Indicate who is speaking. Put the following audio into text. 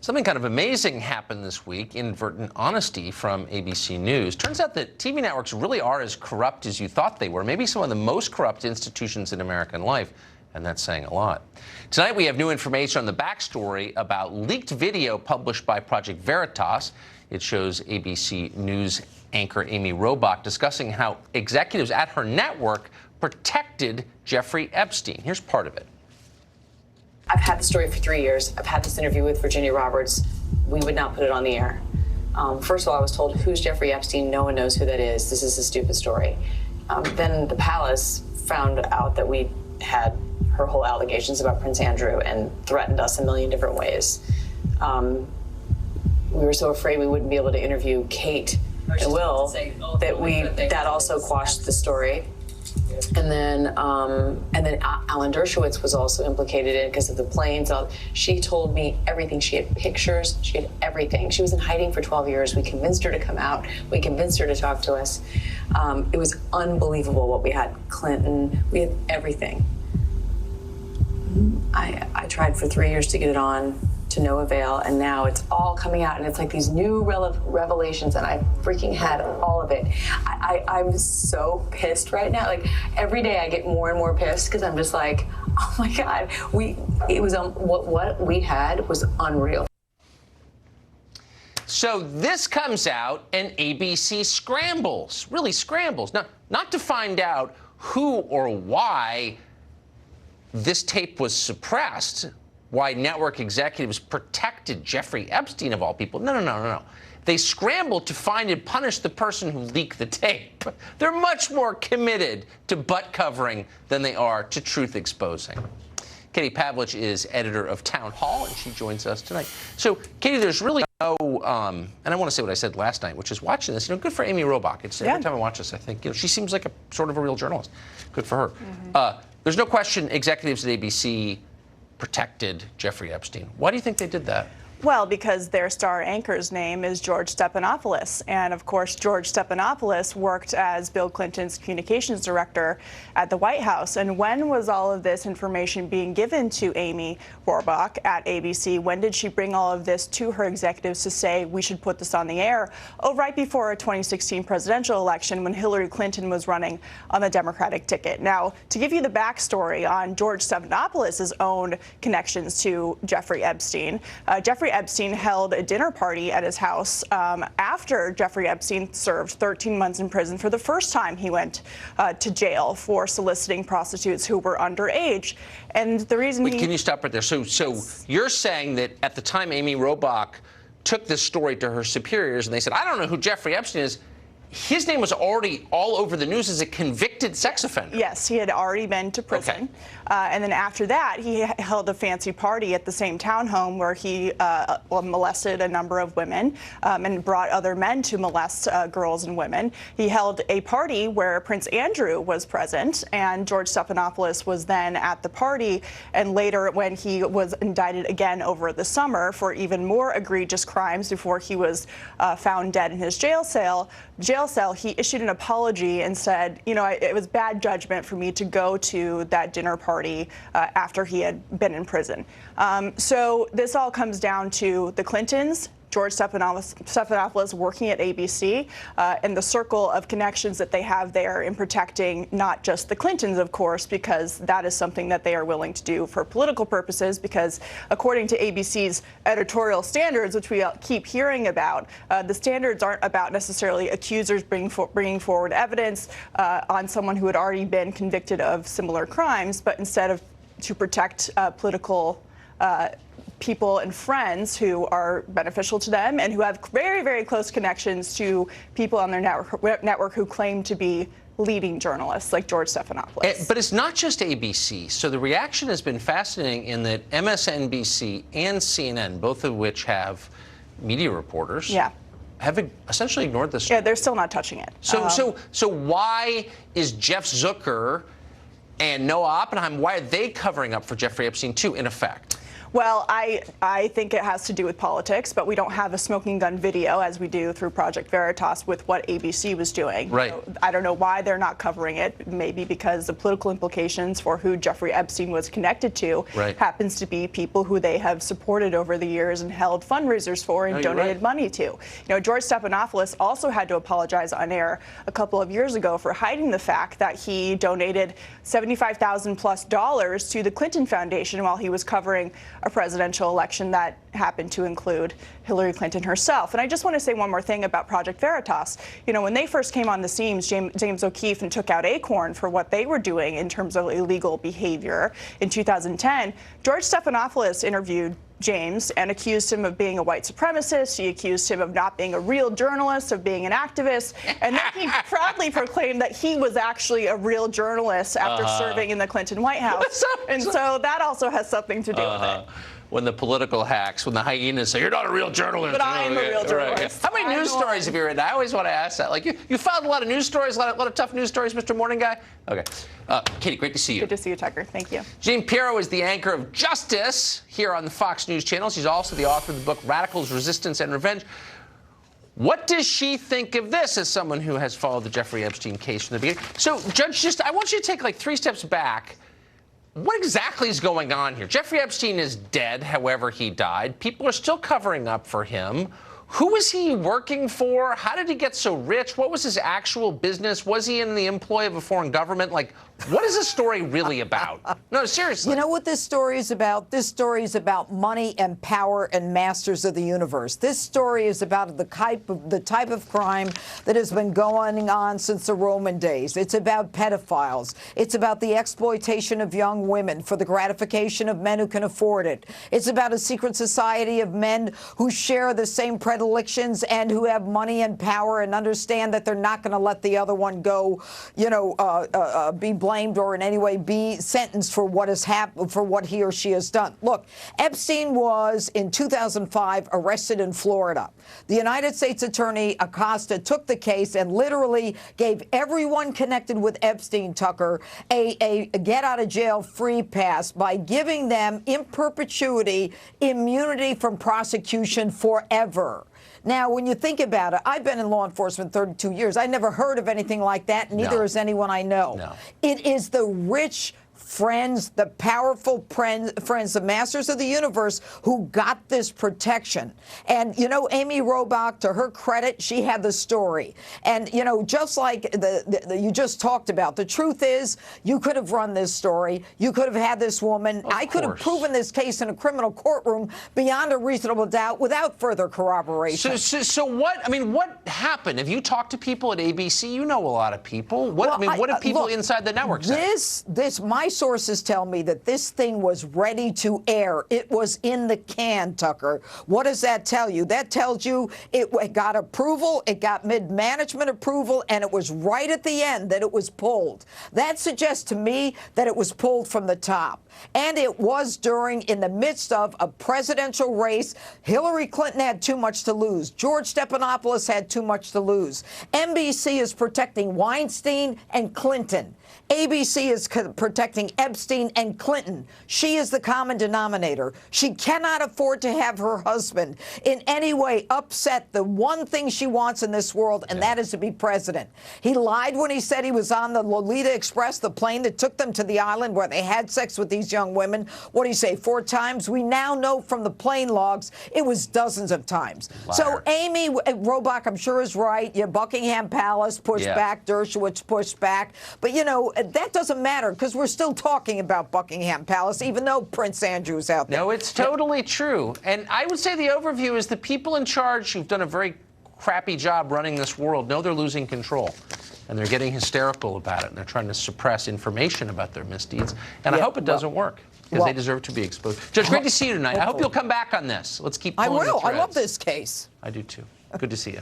Speaker 1: Something kind of amazing happened this week, inadvertent honesty from ABC News. Turns out that TV networks really are as corrupt as you thought they were, maybe some of the most corrupt institutions in American life, and that's saying a lot. Tonight we have new information on the backstory about leaked video published by Project Veritas. It shows ABC News anchor Amy Robach discussing how executives at her network protected Jeffrey Epstein. Here's part of it.
Speaker 2: I've had the story for 3 years. I've had this interview with Virginia Roberts. We would not put it on the air. First of all, I was told, who's Jeffrey Epstein? No one knows who that is. This is a stupid story. Then the palace found out that we had her whole allegations about Prince Andrew and threatened us a million different ways. We were so afraid we wouldn't be able to interview Kate and Will that also quashed the story. And then Alan Dershowitz was also implicated in it because of the planes. She told me everything. She had pictures. She had everything. She was in hiding for 12 years. We convinced her to come out. We convinced her to talk to us. It was unbelievable what we had. Clinton, we had everything. I tried for 3 years to get it on, to no avail, and now it's all coming out, and it's like these new revelations, and I freaking had all of it. I'm so pissed right now. Like, every day I get more and more pissed because I'm just like, oh my God, what we had was unreal.
Speaker 1: So this comes out, and ABC scrambles, really scrambles. Now, not to find out who or why this tape was suppressed, why network executives protected Jeffrey Epstein, of all people. No. They scrambled to find and punish the person who leaked the tape. They're much more committed to butt covering than they are to truth exposing. Katie Pavlich is editor of Town Hall, and she joins us tonight. So, Katie, there's really no, and I want to say what I said last night, which is watching this, good for Amy Robach. It's every time I watch this, I think, she seems like a sort of a real journalist. Good for her. Mm-hmm. There's no question executives at ABC protected Jeffrey Epstein. Why do you think they did that?
Speaker 3: Well, because their star anchor's name is George Stephanopoulos. And of course, George Stephanopoulos worked as Bill Clinton's communications director at the White House. And when was all of this information being given to Amy Robach at ABC? When did she bring all of this to her executives to say, we should put this on the air? Oh, right before a 2016 presidential election when Hillary Clinton was running on the Democratic ticket. Now, to give you the backstory on George Stephanopoulos' own connections to Jeffrey Epstein, Jeffrey Epstein held a dinner party at his house after Jeffrey Epstein served 13 months in prison for the first time he went to jail for soliciting prostitutes who were underage. And the reason
Speaker 1: can you stop right there? So you're saying that at the time Amy Robach took this story to her superiors and they said, I don't know who Jeffrey Epstein is, his name was already all over the news as a convicted sex offender.
Speaker 3: Yes, he had already been to prison. Okay. And then after that, he held a fancy party at the same townhome where he molested a number of women and brought other men to molest girls and women. He held a party where Prince Andrew was present, and George Stephanopoulos was then at the party. And later, when he was indicted again over the summer for even more egregious crimes before he was found dead in his jail cell, he issued an apology and said, it was bad judgment for me to go to that dinner party after he had been in prison. So this all comes down to the Clintons, George Stephanopoulos working at ABC, and the circle of connections that they have there in protecting not just the Clintons, of course, because that is something that they are willing to do for political purposes, because according to ABC's editorial standards, which we keep hearing about, the standards aren't about necessarily accusers bringing forward evidence on someone who had already been convicted of similar crimes, but instead of to protect political people and friends who are beneficial to them and who have very, very close connections to people on their network who claim to be leading journalists like George Stephanopoulos.
Speaker 1: But it's not just ABC. So the reaction has been fascinating in that MSNBC and CNN, both of which have media reporters, have essentially ignored this.
Speaker 3: Yeah, they're still not touching it.
Speaker 1: So why is Jeff Zucker and Noah Oppenheim, why are they covering up for Jeffrey Epstein too, in effect?
Speaker 3: Well, I think it has to do with politics, but we don't have a smoking gun video as we do through Project Veritas with what ABC was doing.
Speaker 1: Right.
Speaker 3: I don't know why they're not covering it. Maybe because the political implications for who Jeffrey Epstein was connected to happens to be people who they have supported over the years and held fundraisers for and donated money to. You know, George Stephanopoulos also had to apologize on air a couple of years ago for hiding the fact that he donated $75,000+ to the Clinton Foundation while he was covering a presidential election that happened to include Hillary Clinton herself. And I just want to say one more thing about Project Veritas. You know, when they first came on the scenes, James O'Keefe and took out Acorn for what they were doing in terms of illegal behavior in 2010, George Stephanopoulos interviewed James and accused him of being a white supremacist. He accused him of not being a real journalist, of being an activist. And then he proudly proclaimed that he was actually a real journalist after serving in the Clinton White House. And so that also has something to do with it.
Speaker 1: When the political hacks, when the hyenas say, you're not a real journalist.
Speaker 3: But I am a real journalist.
Speaker 1: How many news stories have you written? I always want to ask that. Like, you filed a lot of news stories, a lot of tough news stories, Mr. Morning Guy. Okay. Katie, great to see you.
Speaker 3: Good to see you, Tucker. Thank you.
Speaker 1: Jean Pirro is the anchor of Justice here on the Fox News Channel. She's also the author of the book Radicals, Resistance, and Revenge. What does she think of this as someone who has followed the Jeffrey Epstein case from the beginning? So, Judge, I want you to take like 3 steps back. What exactly is going on here? Jeffrey Epstein is dead, however he died. People are still covering up for him. Who was he working for? How did he get so rich? What was his actual business? Was he in the employ of a foreign government? Like, what is this story really about? No, seriously.
Speaker 4: You know what this story is about? This story is about money and power and masters of the universe. This story is about the type of crime that has been going on since the Roman days. It's about pedophiles. It's about the exploitation of young women for the gratification of men who can afford it. It's about a secret society of men who share the same predilections and who have money and power and understand that they're not going to let the other one go, you know, be blamed or in any way be sentenced for what has happened, for what he or she has done. Look, Epstein was in 2005 arrested in Florida. The United States Attorney Acosta took the case and literally gave everyone connected with Epstein, Tucker, a get out of jail free pass by giving them in perpetuity immunity from prosecution forever. Now, when you think about it, I've been in law enforcement 32 years. I never heard of anything like that, neither has anyone I know.
Speaker 1: No.
Speaker 4: It is the rich friends, the powerful friends, the masters of the universe who got this protection. And, you know, Amy Robach, to her credit, she had the story. And, you know, just like you just talked about, the truth is you could have run this story. You could have had this woman. I could have proven this case in a criminal courtroom beyond a reasonable doubt without further corroboration.
Speaker 1: So what, I mean, what happened? Have you talked to people at ABC? You know a lot of people. What,
Speaker 4: Well,
Speaker 1: I mean, what did people
Speaker 4: look,
Speaker 1: inside the network say?
Speaker 4: My sources tell me that this thing was ready to air. It was in the can, Tucker. What does that tell you? That tells you it got approval, it got mid-management approval, and it was right at the end that it was pulled. That suggests to me that it was pulled from the top. And it was in the midst of a presidential race. Hillary Clinton had too much to lose. George Stephanopoulos had too much to lose. NBC is protecting Weinstein and Clinton. ABC is protecting Epstein and Clinton. She is the common denominator. She cannot afford to have her husband in any way upset the one thing she wants in this world, and that is to be president. He lied when he said he was on the Lolita Express, the plane that took them to the island where they had sex with these young women. What do you say, 4 times? We now know from the plane logs it was dozens of times.
Speaker 1: Liar.
Speaker 4: So Amy Robach, I'm sure, is right. Buckingham Palace pushed back, Dershowitz pushed back. But, you know, that doesn't matter because we're still talking about Buckingham Palace, even though Prince Andrew's out there.
Speaker 1: No, it's totally true. And I would say the overview is the people in charge who've done a very crappy job running this world know they're losing control. And they're getting hysterical about it. And they're trying to suppress information about their misdeeds. And I hope it doesn't work because they deserve to be exposed. Judge, great to see you tonight. I hope you'll come back on this. Let's keep pulling the threads.
Speaker 4: I will. I love this case.
Speaker 1: I do, too. Good to see you.